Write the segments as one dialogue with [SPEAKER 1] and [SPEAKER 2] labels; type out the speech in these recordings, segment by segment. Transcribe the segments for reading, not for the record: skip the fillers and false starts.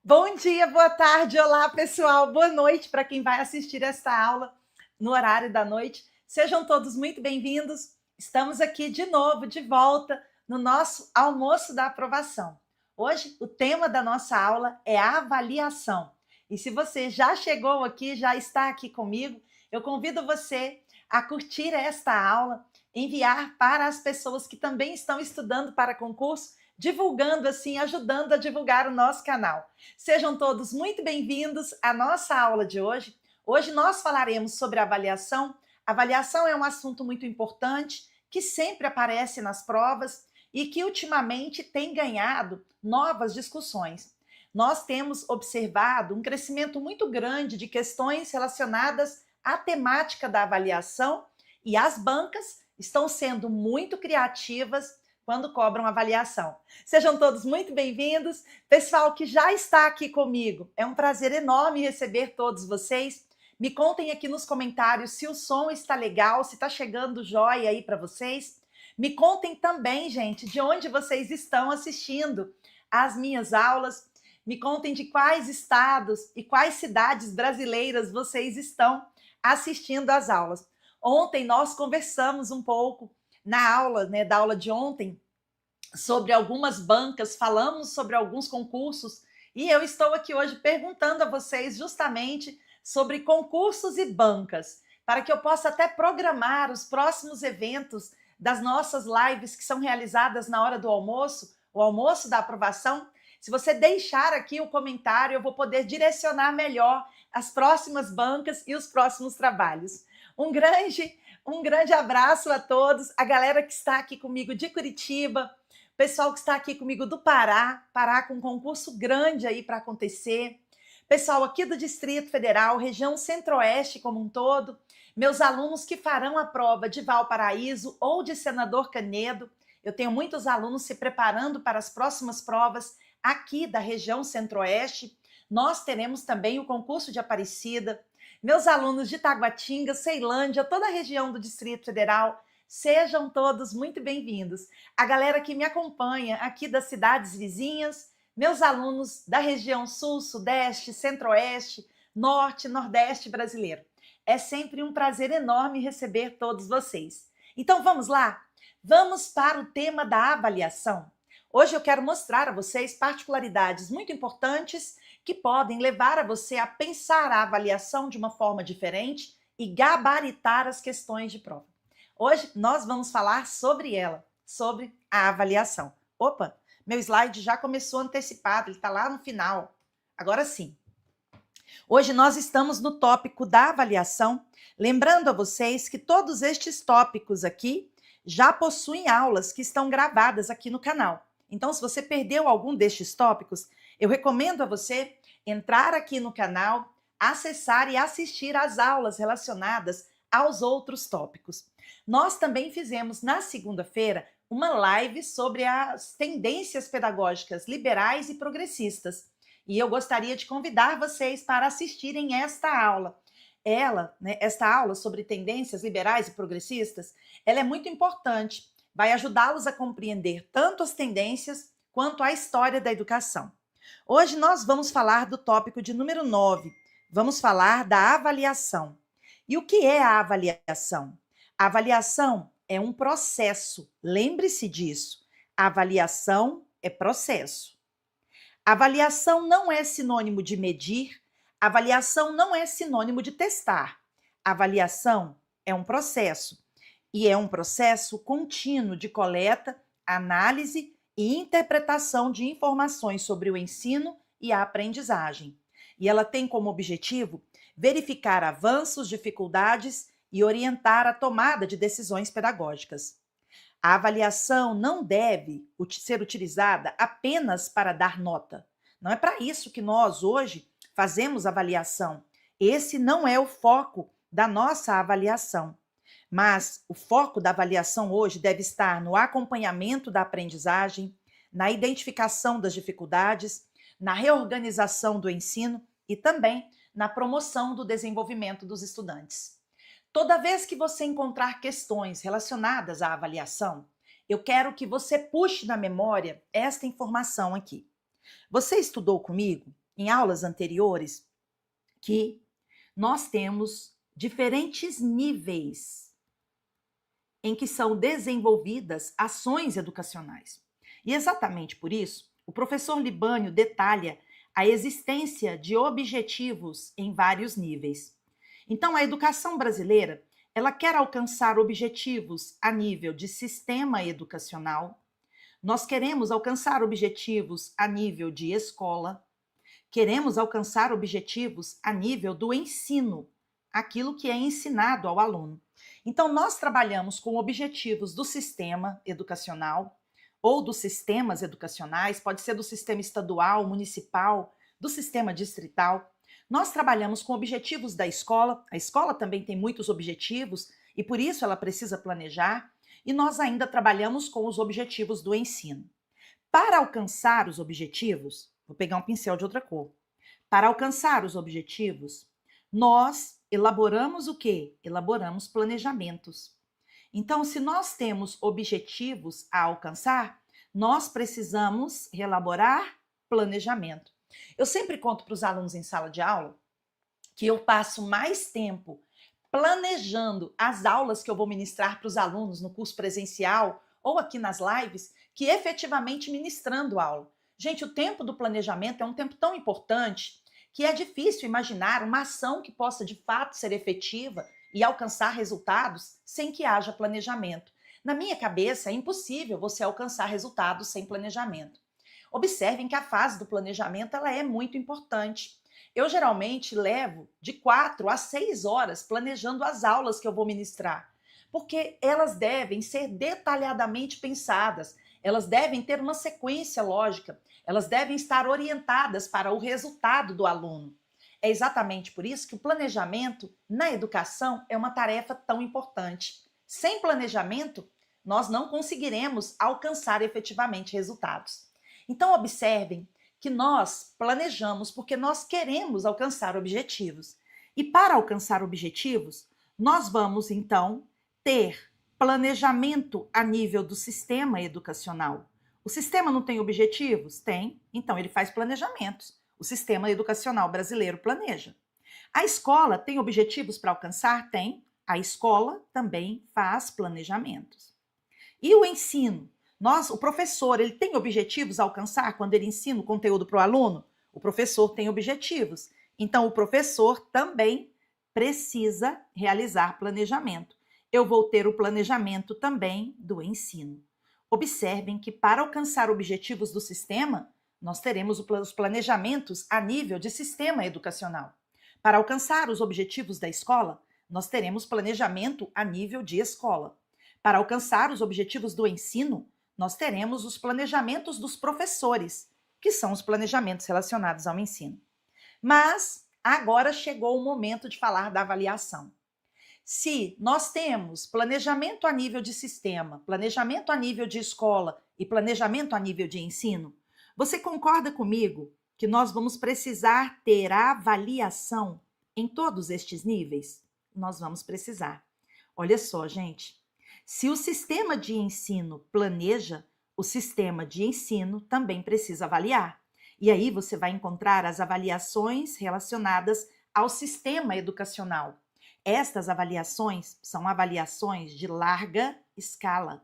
[SPEAKER 1] Bom dia, boa tarde, olá pessoal, boa noite para quem vai assistir esta aula no horário da noite. Sejam todos muito bem-vindos. Estamos aqui de novo, de volta, no nosso almoço da aprovação. Hoje, o tema da nossa aula é a avaliação. E se você já chegou aqui, já está aqui comigo, eu convido você a curtir esta aula, enviar para as pessoas que também estão estudando para concurso, divulgando assim, ajudando a divulgar o nosso canal. Sejam todos muito bem-vindos à nossa aula de hoje. Hoje nós falaremos sobre avaliação. Avaliação é um assunto muito importante que sempre aparece nas provas e que ultimamente tem ganhado novas discussões. Nós temos observado um crescimento muito grande de questões relacionadas à temática da avaliação e as bancas estão sendo muito criativas quando cobram avaliação. Sejam todos muito bem-vindos. Pessoal que já está aqui comigo, é um prazer enorme receber todos vocês. Me contem aqui nos comentários se o som está legal, se está chegando jóia aí para vocês. Me contem também, gente, de onde vocês estão assistindo às minhas aulas. Me contem de quais estados e quais cidades brasileiras vocês estão assistindo às aulas. Ontem nós conversamos um pouco na aula, da aula de ontem, sobre algumas bancas, falamos sobre alguns concursos e eu estou aqui hoje perguntando a vocês justamente sobre concursos e bancas, para que eu possa até programar os próximos eventos das nossas lives que são realizadas na hora do almoço, o almoço da aprovação. Se você deixar aqui o comentário, eu vou poder direcionar melhor as próximas bancas e os próximos trabalhos. Um grande abraço a todos, a galera que está aqui comigo de Curitiba, pessoal que está aqui comigo do Pará com um concurso grande aí para acontecer, pessoal aqui do Distrito Federal, região Centro-Oeste como um todo, meus alunos que farão a prova de Valparaíso ou de Senador Canedo. Eu tenho muitos alunos se preparando para as próximas provas aqui da região Centro-Oeste. Nós teremos também o concurso de Aparecida. Meus alunos de Taguatinga, Ceilândia, toda a região do Distrito Federal, sejam todos muito bem-vindos. A galera que me acompanha aqui das cidades vizinhas, meus alunos da região Sul, Sudeste, Centro-Oeste, Norte, Nordeste brasileiro. É sempre um prazer enorme receber todos vocês. Então vamos lá? Vamos para o tema da avaliação. Hoje eu quero mostrar a vocês particularidades muito importantes que podem levar a você a pensar a avaliação de uma forma diferente e gabaritar as questões de prova. Hoje nós vamos falar sobre ela, sobre a avaliação. Opa, meu slide já começou antecipado, ele está lá no final. Agora sim. Hoje nós estamos no tópico da avaliação, lembrando a vocês que todos estes tópicos aqui já possuem aulas que estão gravadas aqui no canal. Então, se você perdeu algum destes tópicos, eu recomendo a você entrar aqui no canal, acessar e assistir às aulas relacionadas aos outros tópicos. Nós também fizemos na segunda-feira uma live sobre as tendências pedagógicas liberais e progressistas. E eu gostaria de convidar vocês para assistirem esta aula. Esta aula sobre tendências liberais e progressistas, ela é muito importante, vai ajudá-los a compreender tanto as tendências quanto a história da educação. Hoje nós vamos falar do tópico de número 9, vamos falar da avaliação. E o que é a avaliação? A avaliação é um processo, lembre-se disso. A avaliação é processo. Avaliação não é sinônimo de medir, avaliação não é sinônimo de testar. Avaliação é um processo, e é um processo contínuo de coleta, análise e interpretação de informações sobre o ensino e a aprendizagem. E ela tem como objetivo verificar avanços, dificuldades e orientar a tomada de decisões pedagógicas. A avaliação não deve ser utilizada apenas para dar nota. Não é para isso que nós hoje fazemos avaliação. Esse não é o foco da nossa avaliação. Mas o foco da avaliação hoje deve estar no acompanhamento da aprendizagem, na identificação das dificuldades, na reorganização do ensino e também na promoção do desenvolvimento dos estudantes. Toda vez que você encontrar questões relacionadas à avaliação, eu quero que você puxe na memória esta informação aqui. Você estudou comigo em aulas anteriores que nós temos diferentes níveis em que são desenvolvidas ações educacionais. E exatamente por isso, o professor Libânio detalha a existência de objetivos em vários níveis. Então, a educação brasileira, ela quer alcançar objetivos a nível de sistema educacional, nós queremos alcançar objetivos a nível de escola, queremos alcançar objetivos a nível do ensino, aquilo que é ensinado ao aluno. Então, nós trabalhamos com objetivos do sistema educacional ou dos sistemas educacionais, pode ser do sistema estadual, municipal, do sistema distrital. Nós trabalhamos com objetivos da escola, a escola também tem muitos objetivos e por isso ela precisa planejar, e nós ainda trabalhamos com os objetivos do ensino. Para alcançar os objetivos, vou pegar um pincel de outra cor. Para alcançar os objetivos, nós elaboramos o quê? Elaboramos planejamentos. Então, se nós temos objetivos a alcançar, nós precisamos elaborar planejamento. Eu sempre conto para os alunos em sala de aula que eu passo mais tempo planejando as aulas que eu vou ministrar para os alunos no curso presencial ou aqui nas lives, que efetivamente ministrando aula. Gente, o tempo do planejamento é um tempo tão importante que é difícil imaginar uma ação que possa de fato ser efetiva e alcançar resultados sem que haja planejamento. Na minha cabeça, é impossível você alcançar resultados sem planejamento. Observem que a fase do planejamento ela é muito importante. Eu geralmente levo de 4 a 6 horas planejando as aulas que eu vou ministrar, porque elas devem ser detalhadamente pensadas, elas devem ter uma sequência lógica, elas devem estar orientadas para o resultado do aluno. É exatamente por isso que o planejamento na educação é uma tarefa tão importante. Sem planejamento, nós não conseguiremos alcançar efetivamente resultados. Então, observem que nós planejamos porque nós queremos alcançar objetivos. E para alcançar objetivos, nós vamos, então, ter planejamento a nível do sistema educacional. O sistema não tem objetivos? Tem. Então, ele faz planejamentos. O sistema educacional brasileiro planeja. A escola tem objetivos para alcançar? Tem. A escola também faz planejamentos. E o ensino? O professor, ele tem objetivos a alcançar quando ele ensina o conteúdo para o aluno? O professor tem objetivos. Então, o professor também precisa realizar planejamento. Eu vou ter o planejamento também do ensino. Observem que para alcançar objetivos do sistema, nós teremos os planejamentos a nível de sistema educacional. Para alcançar os objetivos da escola, nós teremos planejamento a nível de escola. Para alcançar os objetivos do ensino, nós teremos os planejamentos dos professores, que são os planejamentos relacionados ao ensino. Mas agora chegou o momento de falar da avaliação. Se nós temos planejamento a nível de sistema, planejamento a nível de escola e planejamento a nível de ensino, você concorda comigo que nós vamos precisar ter a avaliação em todos estes níveis? Nós vamos precisar. Olha só, gente. Se o sistema de ensino planeja, o sistema de ensino também precisa avaliar. E aí você vai encontrar as avaliações relacionadas ao sistema educacional. Estas avaliações são avaliações de larga escala.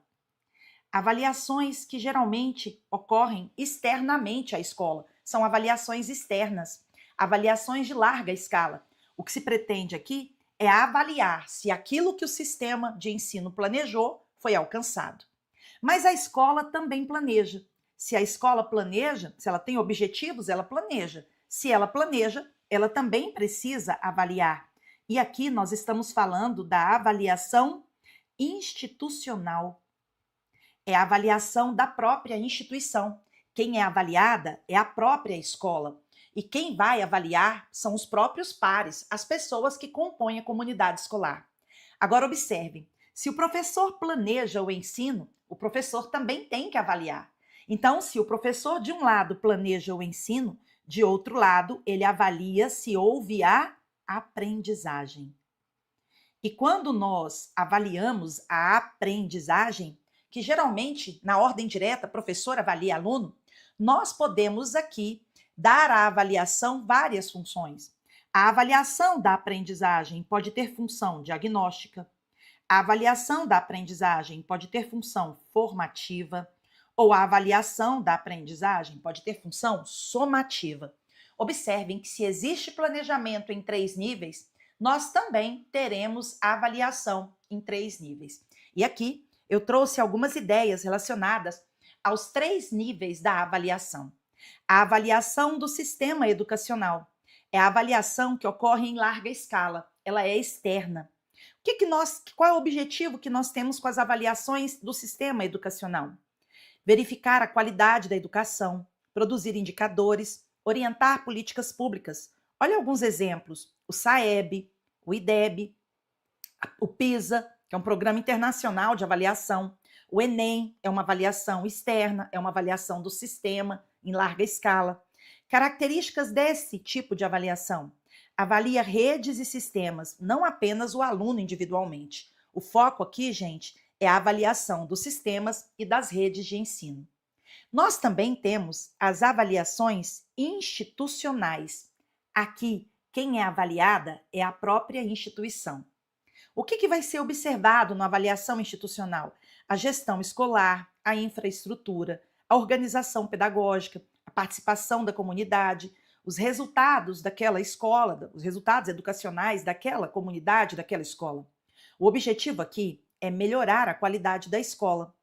[SPEAKER 1] Avaliações que geralmente ocorrem externamente à escola. São avaliações externas, avaliações de larga escala. O que se pretende aqui é avaliar se aquilo que o sistema de ensino planejou foi alcançado. Mas a escola também planeja. Se a escola planeja, se ela tem objetivos, ela planeja. Se ela planeja, ela também precisa avaliar. E aqui nós estamos falando da avaliação institucional. É a avaliação da própria instituição. Quem é avaliada é a própria escola. E quem vai avaliar são os próprios pares, as pessoas que compõem a comunidade escolar. Agora observem, se o professor planeja o ensino, o professor também tem que avaliar. Então, se o professor de um lado planeja o ensino, de outro lado ele avalia se houve a aprendizagem. E quando nós avaliamos a aprendizagem, que geralmente na ordem direta professor avalia aluno, nós podemos aqui dar à avaliação várias funções. A avaliação da aprendizagem pode ter função diagnóstica, a avaliação da aprendizagem pode ter função formativa, ou a avaliação da aprendizagem pode ter função somativa. Observem que se existe planejamento em 3 níveis, nós também teremos avaliação em 3 níveis. E aqui eu trouxe algumas ideias relacionadas aos 3 níveis da avaliação. A avaliação do sistema educacional é a avaliação que ocorre em larga escala, ela é externa. Qual é o objetivo que nós temos com as avaliações do sistema educacional? Verificar a qualidade da educação, produzir indicadores, orientar políticas públicas. Olha alguns exemplos: o SAEB, o IDEB, o PISA, que é um programa internacional de avaliação, o Enem é uma avaliação externa, é uma avaliação do sistema em larga escala. Características desse tipo de avaliação: avalia redes e sistemas, não apenas o aluno individualmente. O foco aqui, gente, é a avaliação dos sistemas e das redes de ensino. Nós também temos as avaliações institucionais. Aqui, quem é avaliada é a própria instituição. O que vai ser observado na avaliação institucional? A gestão escolar, a infraestrutura, a organização pedagógica, a participação da comunidade, os resultados daquela escola, os resultados educacionais daquela comunidade, daquela escola. O objetivo aqui é melhorar a qualidade da escola.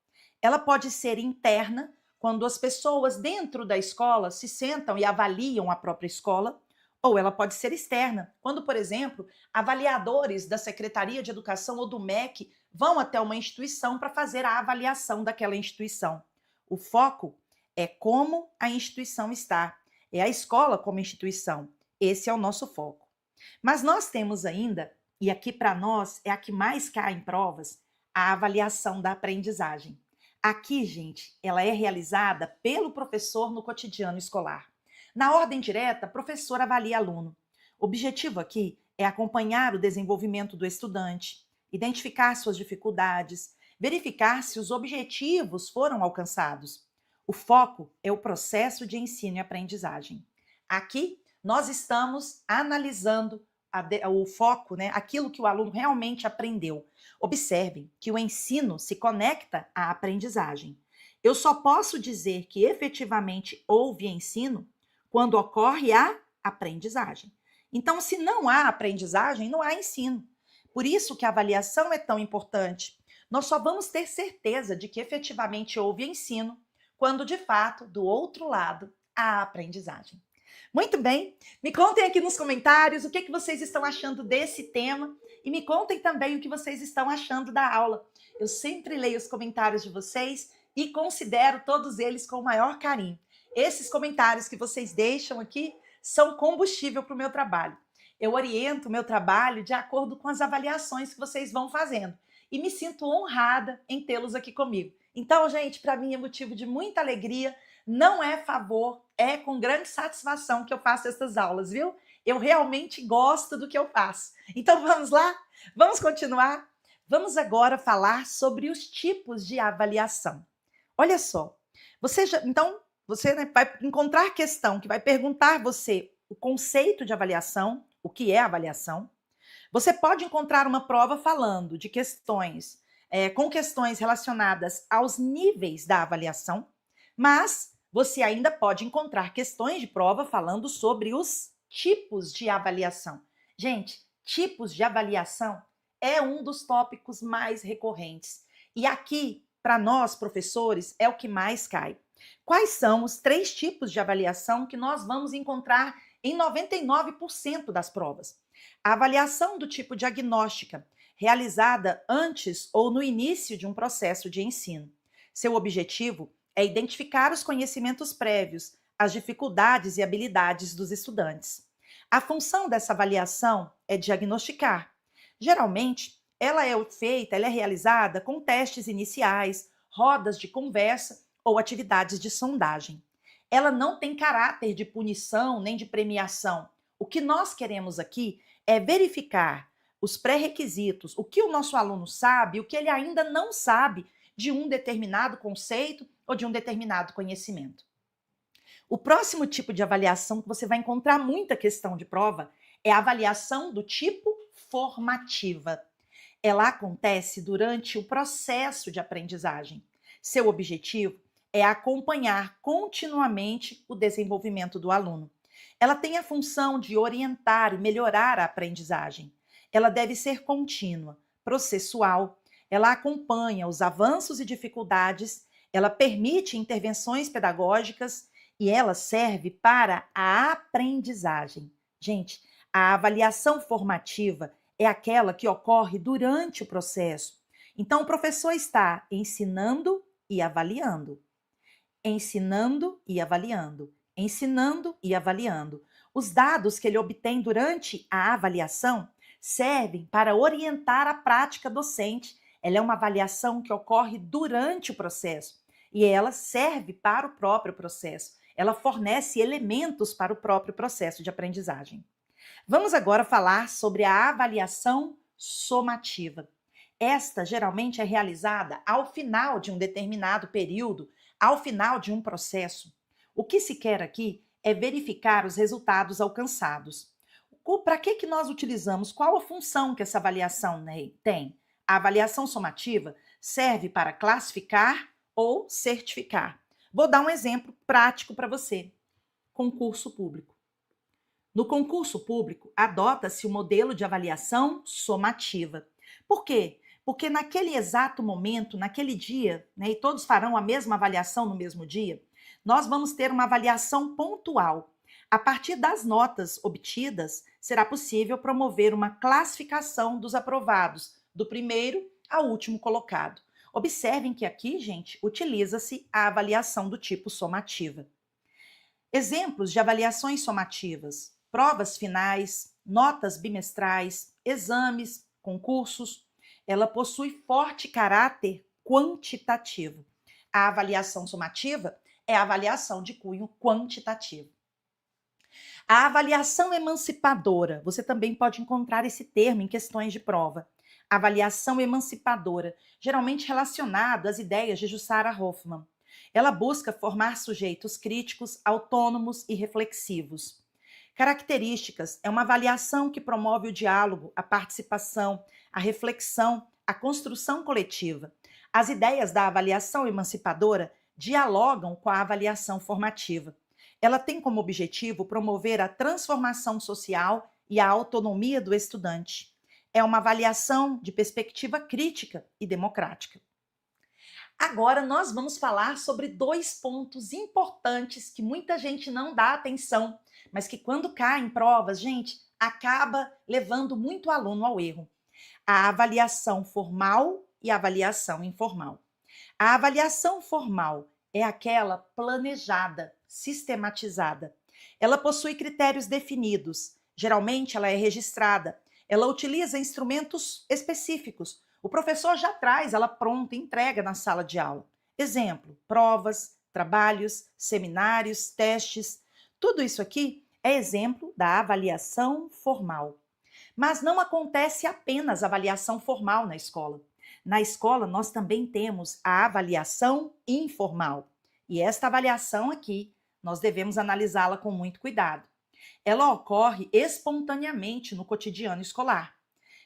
[SPEAKER 1] Ela pode ser interna, quando as pessoas dentro da escola se sentam e avaliam a própria escola, ou ela pode ser externa, quando, por exemplo, avaliadores da Secretaria de Educação ou do MEC vão até uma instituição para fazer a avaliação daquela instituição. O foco é como a instituição está, é a escola como instituição. Esse é o nosso foco. Mas nós temos ainda, e aqui para nós é a que mais cai em provas, a avaliação da aprendizagem. Aqui, gente, ela é realizada pelo professor no cotidiano escolar. Na ordem direta, professor avalia aluno. O objetivo aqui é acompanhar o desenvolvimento do estudante, identificar suas dificuldades, verificar se os objetivos foram alcançados. O foco é o processo de ensino e aprendizagem. Aqui, nós estamos analisando o foco, né, aquilo que o aluno realmente aprendeu. Observem que o ensino se conecta à aprendizagem. Eu só posso dizer que efetivamente houve ensino quando ocorre a aprendizagem. Então, se não há aprendizagem, não há ensino. Por isso que a avaliação é tão importante. Nós só vamos ter certeza de que efetivamente houve ensino quando, de fato, do outro lado, há aprendizagem. Muito bem, me contem aqui nos comentários o que vocês estão achando desse tema e me contem também o que vocês estão achando da aula. Eu sempre leio os comentários de vocês e considero todos eles com o maior carinho. Esses comentários que vocês deixam aqui são combustível para o meu trabalho. Eu oriento o meu trabalho de acordo com as avaliações que vocês vão fazendo e me sinto honrada em tê-los aqui comigo. Então, gente, para mim é motivo de muita alegria, não é favor, é com grande satisfação que eu faço essas aulas, viu? Eu realmente gosto do que eu faço. Então vamos lá? Vamos continuar? Vamos agora falar sobre os tipos de avaliação. Olha só, você vai encontrar questão que vai perguntar você o conceito de avaliação, o que é avaliação. Você pode encontrar uma prova falando de questões, com questões relacionadas aos níveis da avaliação, mas você ainda pode encontrar questões de prova falando sobre os tipos de avaliação. Gente, tipos de avaliação é um dos tópicos mais recorrentes. E aqui, para nós, professores, é o que mais cai. Quais são os 3 tipos de avaliação que nós vamos encontrar em 99% das provas? A avaliação do tipo diagnóstica, realizada antes ou no início de um processo de ensino. Seu objetivo é identificar os conhecimentos prévios, as dificuldades e habilidades dos estudantes. A função dessa avaliação é diagnosticar. Geralmente, ela é realizada com testes iniciais, rodas de conversa ou atividades de sondagem. Ela não tem caráter de punição nem de premiação. O que nós queremos aqui é verificar os pré-requisitos, o que o nosso aluno sabe, o que ele ainda não sabe de um determinado conceito ou de um determinado conhecimento. O próximo tipo de avaliação que você vai encontrar muita questão de prova é a avaliação do tipo formativa. Ela acontece durante o processo de aprendizagem. Seu objetivo é acompanhar continuamente o desenvolvimento do aluno. Ela tem a função de orientar e melhorar a aprendizagem. Ela deve ser contínua, processual, ela acompanha os avanços e dificuldades, ela permite intervenções pedagógicas e ela serve para a aprendizagem. Gente, a avaliação formativa é aquela que ocorre durante o processo. Então, o professor está ensinando e avaliando, ensinando e avaliando, ensinando e avaliando. Os dados que ele obtém durante a avaliação servem para orientar a prática docente. Ela é uma avaliação que ocorre durante o processo e ela serve para o próprio processo. Ela fornece elementos para o próprio processo de aprendizagem. Vamos agora falar sobre a avaliação somativa. Esta geralmente é realizada ao final de um determinado período, ao final de um processo. O que se quer aqui é verificar os resultados alcançados. Para que nós utilizamos? Qual a função que essa avaliação tem? A avaliação somativa serve para classificar ou certificar. Vou dar um exemplo prático para você. Concurso público. No concurso público, adota-se o modelo de avaliação somativa. Por quê? Porque naquele exato momento, naquele dia, e todos farão a mesma avaliação no mesmo dia, nós vamos ter uma avaliação pontual. A partir das notas obtidas, será possível promover uma classificação dos aprovados, do primeiro ao último colocado. Observem que aqui, gente, utiliza-se a avaliação do tipo somativa. Exemplos de avaliações somativas: provas finais, notas bimestrais, exames, concursos. Ela possui forte caráter quantitativo. A avaliação somativa é a avaliação de cunho quantitativo. A avaliação emancipadora, você também pode encontrar esse termo em questões de prova. Avaliação emancipadora, geralmente relacionado às ideias de Jussara Hoffmann. Ela busca formar sujeitos críticos, autônomos e reflexivos. Características: é uma avaliação que promove o diálogo, a participação, a reflexão, a construção coletiva. As ideias da avaliação emancipadora dialogam com a avaliação formativa. Ela tem como objetivo promover a transformação social e a autonomia do estudante. É uma avaliação de perspectiva crítica e democrática. Agora nós vamos falar sobre dois pontos importantes que muita gente não dá atenção, mas que quando cai em provas, gente, acaba levando muito aluno ao erro. A avaliação formal e a avaliação informal. A avaliação formal é aquela planejada, sistematizada. Ela possui critérios definidos. Geralmente ela é registrada. Ela utiliza instrumentos específicos. O professor já traz ela pronta e entrega na sala de aula. Exemplo: provas, trabalhos, seminários, testes. Tudo isso aqui é exemplo da avaliação formal. Mas não acontece apenas a avaliação formal na escola. Na escola, nós também temos a avaliação informal. E esta avaliação aqui, nós devemos analisá-la com muito cuidado. Ela ocorre espontaneamente no cotidiano escolar.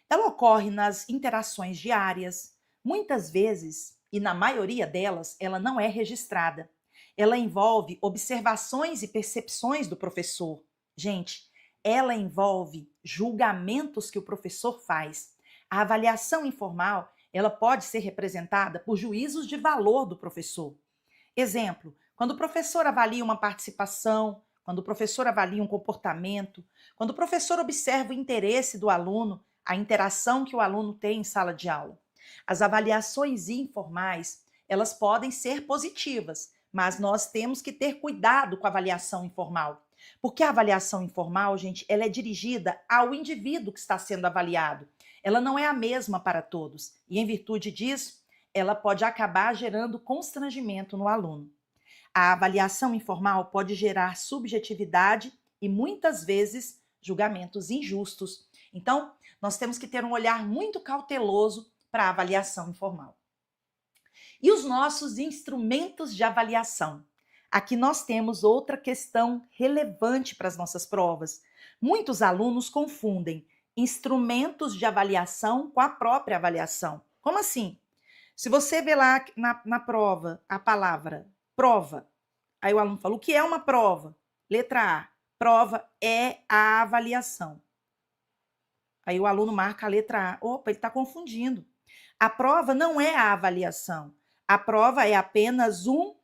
[SPEAKER 1] Ela ocorre nas interações diárias. Muitas vezes, e na maioria delas, ela não é registrada. Ela envolve observações e percepções do professor. Gente, ela envolve julgamentos que o professor faz. A avaliação informal, ela pode ser representada por juízos de valor do professor. Exemplo: quando o professor avalia uma participação, quando o professor avalia um comportamento, quando o professor observa o interesse do aluno, a interação que o aluno tem em sala de aula. As avaliações informais, elas podem ser positivas, mas nós temos que ter cuidado com a avaliação informal. Porque a avaliação informal, gente, ela é dirigida ao indivíduo que está sendo avaliado. Ela não é a mesma para todos. E em virtude disso, ela pode acabar gerando constrangimento no aluno. A avaliação informal pode gerar subjetividade e muitas vezes julgamentos injustos. Então, nós temos que ter um olhar muito cauteloso para a avaliação informal. E os nossos instrumentos de avaliação? Aqui nós temos outra questão relevante para as nossas provas. Muitos alunos confundem instrumentos de avaliação com a própria avaliação. Como assim? Se você vê lá na prova a palavra prova, aí o aluno fala, o que é uma prova? Letra A, prova é a avaliação. Aí o aluno marca a letra A. Opa, ele está confundindo. A prova não é a avaliação. A prova é apenas um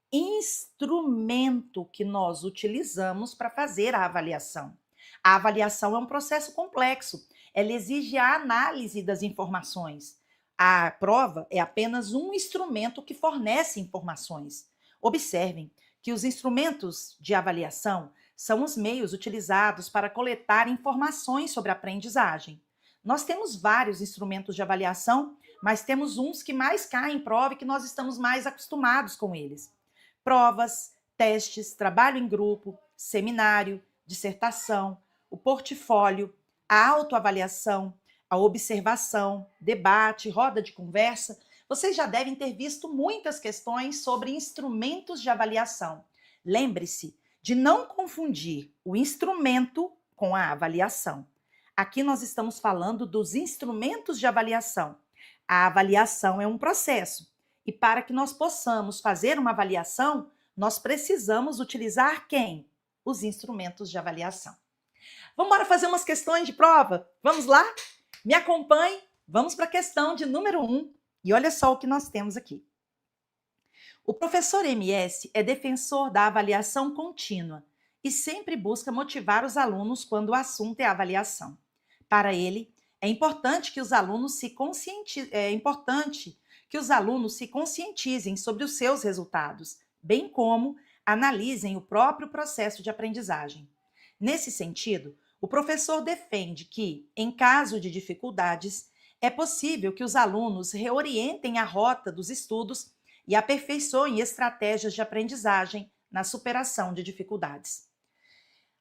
[SPEAKER 1] instrumento que nós utilizamos para fazer a avaliação. A avaliação é um processo complexo. Ela exige a análise das informações. A prova é apenas um instrumento que fornece informações. Observem que os instrumentos de avaliação são os meios utilizados para coletar informações sobre a aprendizagem. Nós temos vários instrumentos de avaliação, mas temos uns que mais caem em prova e que nós estamos mais acostumados com eles. Provas, testes, trabalho em grupo, seminário, dissertação, o portfólio, a autoavaliação, a observação, debate, roda de conversa. Vocês já devem ter visto muitas questões sobre instrumentos de avaliação. Lembre-se de não confundir o instrumento com a avaliação. Aqui nós estamos falando dos instrumentos de avaliação. A avaliação é um processo. E para que nós possamos fazer uma avaliação, nós precisamos utilizar quem? Os instrumentos de avaliação. Vamos embora fazer umas questões de prova? Vamos lá? Me acompanhe. Vamos para a questão de número 1. E olha só o que nós temos aqui. O professor MS é defensor da avaliação contínua e sempre busca motivar os alunos quando o assunto é avaliação. Para ele, é importante que os alunos se conscientizem sobre os seus resultados, bem como analisem o próprio processo de aprendizagem. Nesse sentido, o professor defende que, em caso de dificuldades, é possível que os alunos reorientem a rota dos estudos e aperfeiçoem estratégias de aprendizagem na superação de dificuldades.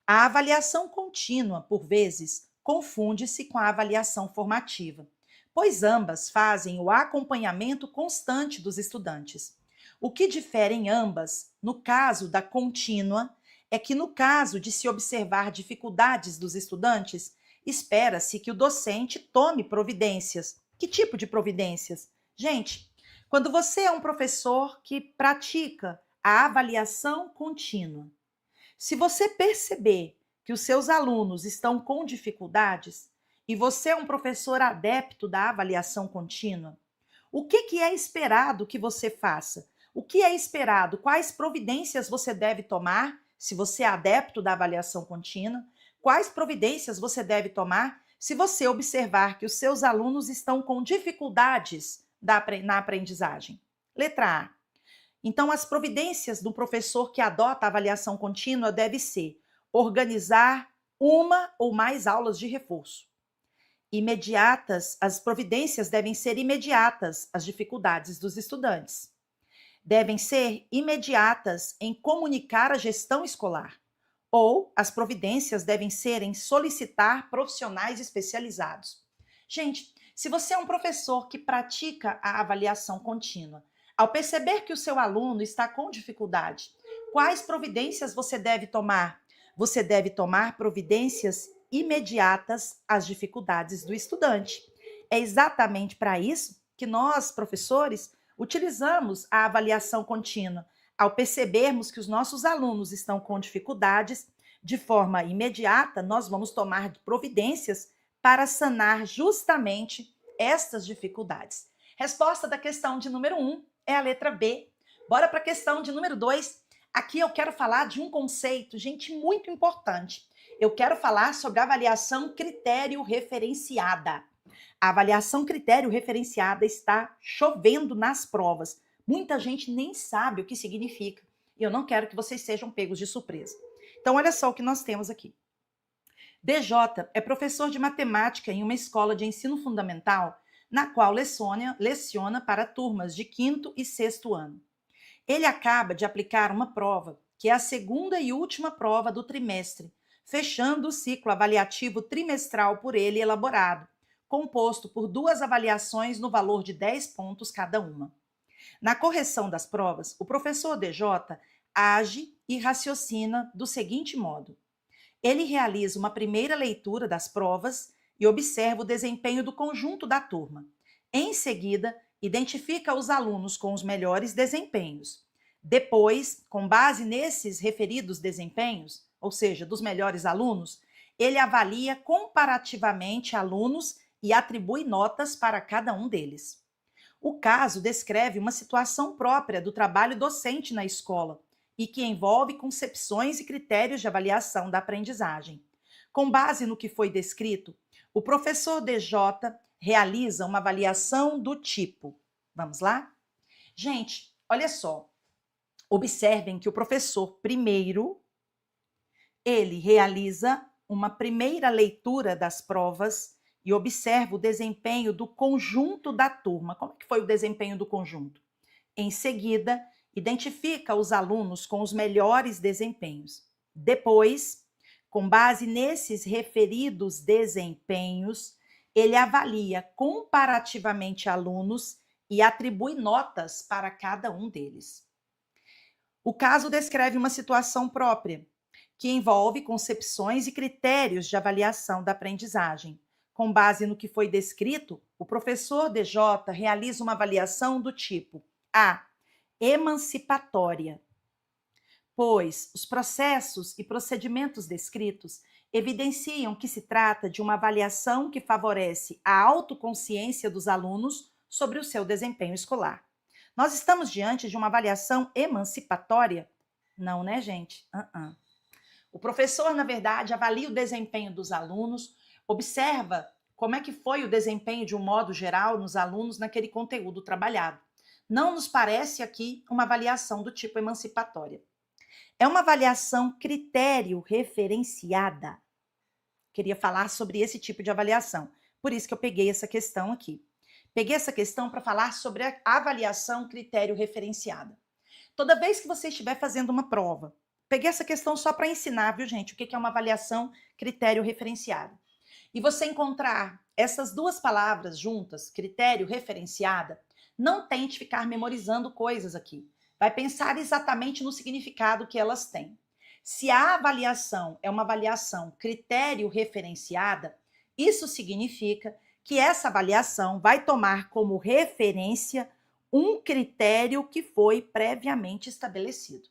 [SPEAKER 1] A avaliação contínua, por vezes, confunde-se com a avaliação formativa, pois ambas fazem o acompanhamento constante dos estudantes. O que difere em ambas, no caso da contínua, é que no caso de se observar dificuldades dos estudantes, espera-se que o docente tome providências. Que tipo de providências? Gente, quando você é um professor que pratica a avaliação contínua, se você perceber que os seus alunos estão com dificuldades e você é um professor adepto da avaliação contínua, o que é esperado que você faça? O que é esperado? Quais providências você deve tomar se você é adepto da avaliação contínua? Quais providências você deve tomar se você observar que os seus alunos estão com dificuldades na aprendizagem? Letra A. Então, as providências do professor que adota a avaliação contínua deve ser organizar uma ou mais aulas de reforço. Imediatas, as providências devem ser imediatas às dificuldades dos estudantes. Devem ser imediatas em comunicar a gestão escolar. Ou as providências devem ser em solicitar profissionais especializados. Gente, se você é um professor que pratica a avaliação contínua, ao perceber que o seu aluno está com dificuldade, quais providências você deve tomar? Você deve tomar providências imediatas às dificuldades do estudante. É exatamente para isso que nós, professores, utilizamos a avaliação contínua. Ao percebermos que os nossos alunos estão com dificuldades, de forma imediata, nós vamos tomar providências para sanar justamente estas dificuldades. Resposta da questão de número 1 é a letra B. Bora para a questão de número 2. Aqui eu quero falar de um conceito, gente, muito importante. Eu quero falar sobre a avaliação critério referenciada. A avaliação critério referenciada está chovendo nas provas. Muita gente nem sabe o que significa. E eu não quero que vocês sejam pegos de surpresa. Então, olha só o que nós temos aqui. DJ é professor de matemática em uma escola de ensino fundamental, na qual leciona para turmas de 5º e 6º ano. Ele acaba de aplicar uma prova, que é a segunda e última prova do trimestre, fechando o ciclo avaliativo trimestral por ele elaborado, composto por 2 avaliações no valor de 10 pontos cada uma. Na correção das provas, o professor DJ age e raciocina do seguinte modo: ele realiza uma primeira leitura das provas e observa o desempenho do conjunto da turma. Em seguida, identifica os alunos com os melhores desempenhos. Depois, com base nesses referidos desempenhos, ou seja, dos melhores alunos, ele avalia comparativamente alunos e atribui notas para cada um deles. O caso descreve uma situação própria do trabalho docente na escola e que envolve concepções e critérios de avaliação da aprendizagem. Com base no que foi descrito, o professor DJ realiza uma avaliação do tipo. Vamos lá? Gente, olha só. Observem que o professor, primeiro, ele realiza uma primeira leitura das provas e observa o desempenho do conjunto da turma. Como é que foi o desempenho do conjunto? Em seguida, identifica os alunos com os melhores desempenhos. Depois, com base nesses referidos desempenhos, ele avalia comparativamente alunos e atribui notas para cada um deles. O caso descreve uma situação própria, que envolve concepções e critérios de avaliação da aprendizagem. Com base no que foi descrito, o professor DJ realiza uma avaliação do tipo A. Emancipatória, pois os processos e procedimentos descritos evidenciam que se trata de uma avaliação que favorece a autoconsciência dos alunos sobre o seu desempenho escolar. Nós estamos diante de uma avaliação emancipatória? Não, né, gente? O professor, na verdade, avalia o desempenho dos alunos, observa como é que foi o desempenho de um modo geral nos alunos naquele conteúdo trabalhado. Não nos parece aqui uma avaliação do tipo emancipatória. É uma avaliação critério referenciada. Queria falar sobre esse tipo de avaliação. Por isso que eu peguei essa questão aqui. Peguei essa questão para falar sobre a avaliação critério referenciada. Toda vez que você estiver fazendo uma prova, peguei essa questão só para ensinar, viu, gente, o que é uma avaliação critério referenciada. E você encontrar essas duas palavras juntas, critério referenciada, não tente ficar memorizando coisas aqui. Vai pensar exatamente no significado que elas têm. Se a avaliação é uma avaliação critério referenciada, isso significa que essa avaliação vai tomar como referência um critério que foi previamente estabelecido.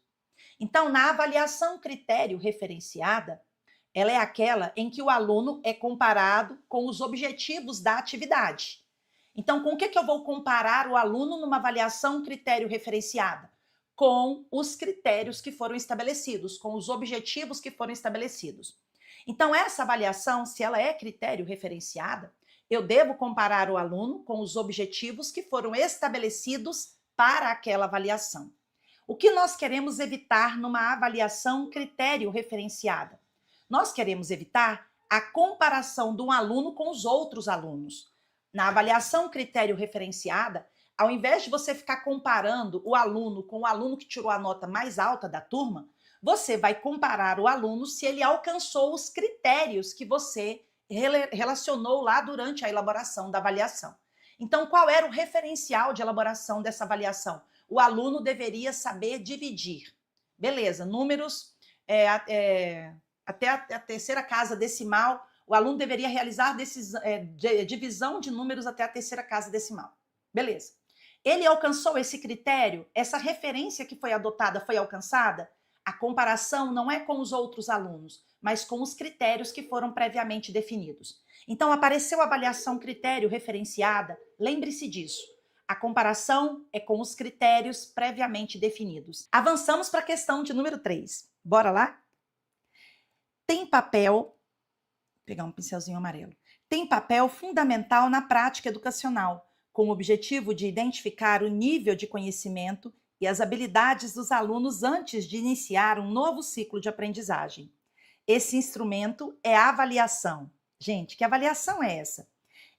[SPEAKER 1] Então, na avaliação critério referenciada, ela é aquela em que o aluno é comparado com os objetivos da atividade. Então, com o que eu vou comparar o aluno numa avaliação critério referenciada? Com os critérios que foram estabelecidos, com os objetivos que foram estabelecidos. Então, essa avaliação, se ela é critério referenciada, eu devo comparar o aluno com os objetivos que foram estabelecidos para aquela avaliação. O que nós queremos evitar numa avaliação critério referenciada? Nós queremos evitar a comparação de um aluno com os outros alunos. Na avaliação critério referenciada, ao invés de você ficar comparando o aluno com o aluno que tirou a nota mais alta da turma, você vai comparar o aluno se ele alcançou os critérios que você relacionou lá durante a elaboração da avaliação. Então, qual era o referencial de elaboração dessa avaliação? O aluno deveria saber dividir. Beleza, números até a terceira casa decimal, o aluno deveria realizar divisão de números até a terceira casa decimal. Beleza. Ele alcançou esse critério? Essa referência que foi adotada foi alcançada? A comparação não é com os outros alunos, mas com os critérios que foram previamente definidos. Então, apareceu a avaliação critério referenciada, lembre-se disso. A comparação é com os critérios previamente definidos. Avançamos para a questão de número 3. Bora lá? Tem papel, vou pegar um pincelzinho amarelo. Tem papel fundamental na prática educacional, com o objetivo de identificar o nível de conhecimento e as habilidades dos alunos antes de iniciar um novo ciclo de aprendizagem. Esse instrumento é a avaliação. Gente, que avaliação é essa?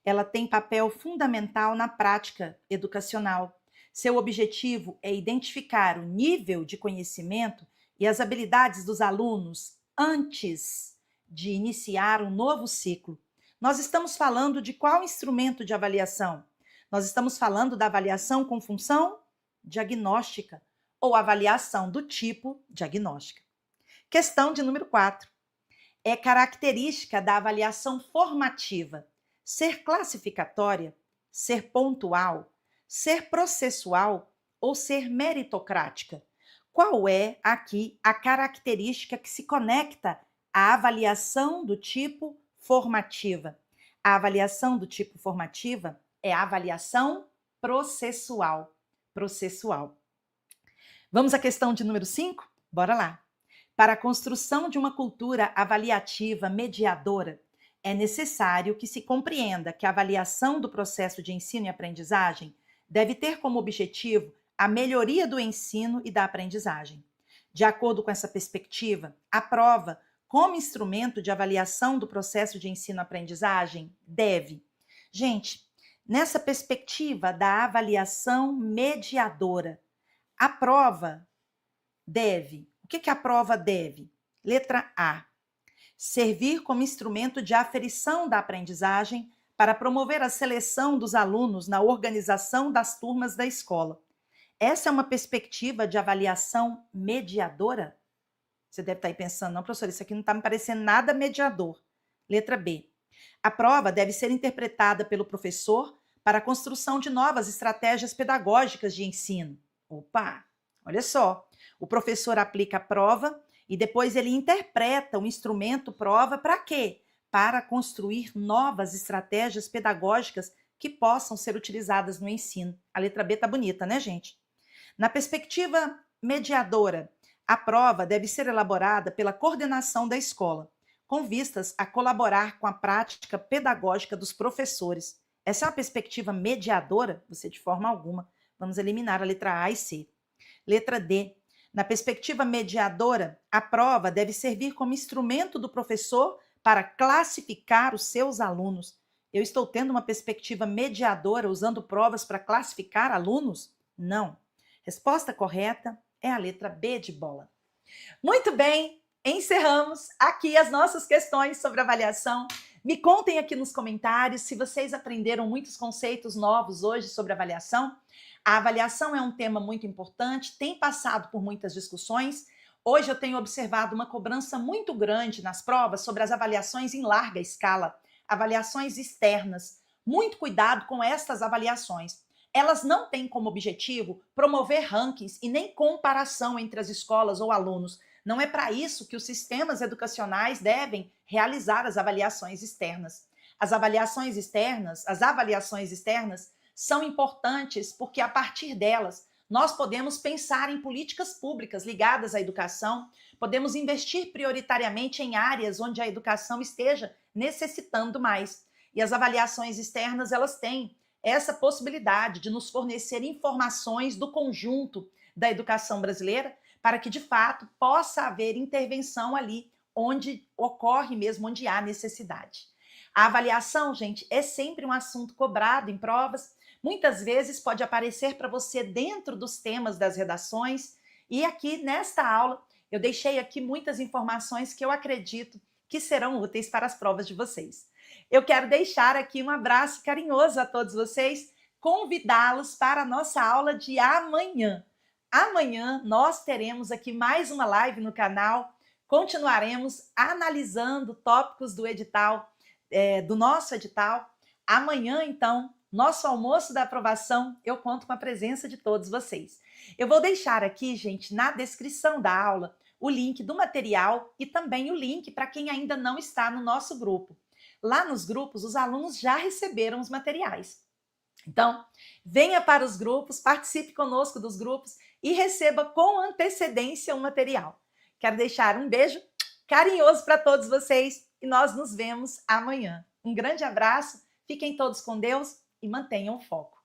[SPEAKER 1] Ela tem papel fundamental na prática educacional. Seu objetivo é identificar o nível de conhecimento e as habilidades dos alunos antes de iniciar um novo ciclo. Nós estamos falando de qual instrumento de avaliação? Nós estamos falando da avaliação com função diagnóstica, ou avaliação do tipo diagnóstica. Questão de número 4. É característica da avaliação formativa ser classificatória, ser pontual, ser processual ou ser meritocrática? Qual é aqui a característica que se conecta à avaliação do tipo formativa? A avaliação do tipo formativa é a avaliação processual. Processual. Vamos à questão de número 5? Bora lá. Para a construção de uma cultura avaliativa mediadora, é necessário que se compreenda que a avaliação do processo de ensino e aprendizagem deve ter como objetivo a melhoria do ensino e da aprendizagem. De acordo com essa perspectiva, a prova, como instrumento de avaliação do processo de ensino-aprendizagem, deve. Gente, nessa perspectiva da avaliação mediadora, a prova deve. O que a prova deve? Letra A. Servir como instrumento de aferição da aprendizagem para promover a seleção dos alunos na organização das turmas da escola. Essa é uma perspectiva de avaliação mediadora? Você deve estar aí pensando, não, professor, isso aqui não está me parecendo nada mediador. Letra B. A prova deve ser interpretada pelo professor para a construção de novas estratégias pedagógicas de ensino. Opa, olha só. O professor aplica a prova e depois ele interpreta o instrumento prova para quê? Para construir novas estratégias pedagógicas que possam ser utilizadas no ensino. A letra B tá bonita, né, gente? Na perspectiva mediadora, a prova deve ser elaborada pela coordenação da escola, com vistas a colaborar com a prática pedagógica dos professores. Essa é uma perspectiva mediadora? Você de forma alguma. Vamos eliminar a letra A e C. Letra D. Na perspectiva mediadora, a prova deve servir como instrumento do professor para classificar os seus alunos. Eu estou tendo uma perspectiva mediadora usando provas para classificar alunos? Não. Resposta correta é a letra B de bola. Muito bem, encerramos aqui as nossas questões sobre avaliação. Me contem aqui nos comentários se vocês aprenderam muitos conceitos novos hoje sobre avaliação. A avaliação é um tema muito importante, tem passado por muitas discussões. Hoje eu tenho observado uma cobrança muito grande nas provas sobre as avaliações em larga escala, avaliações externas. Muito cuidado com estas avaliações. Elas não têm como objetivo promover rankings e nem comparação entre as escolas ou alunos. Não é para isso que os sistemas educacionais devem realizar as avaliações externas. As avaliações externas são importantes porque a partir delas nós podemos pensar em políticas públicas ligadas à educação, podemos investir prioritariamente em áreas onde a educação esteja necessitando mais. E as avaliações externas, elas têm essa possibilidade de nos fornecer informações do conjunto da educação brasileira para que, de fato, possa haver intervenção ali onde ocorre mesmo, onde há necessidade. A avaliação, gente, é sempre um assunto cobrado em provas. Muitas vezes pode aparecer para você dentro dos temas das redações. E aqui, nesta aula, eu deixei aqui muitas informações que eu acredito que serão úteis para as provas de vocês. Eu quero deixar aqui um abraço carinhoso a todos vocês, convidá-los para a nossa aula de amanhã. Amanhã nós teremos aqui mais uma live no canal, continuaremos analisando tópicos do edital, do nosso edital. Amanhã, então, nosso almoço da aprovação, eu conto com a presença de todos vocês. Eu vou deixar aqui, gente, na descrição da aula, o link do material e também o link para quem ainda não está no nosso grupo. Lá nos grupos, os alunos já receberam os materiais. Então, venha para os grupos, participe conosco dos grupos e receba com antecedência o material. Quero deixar um beijo carinhoso para todos vocês e nós nos vemos amanhã. Um grande abraço, fiquem todos com Deus e mantenham o foco.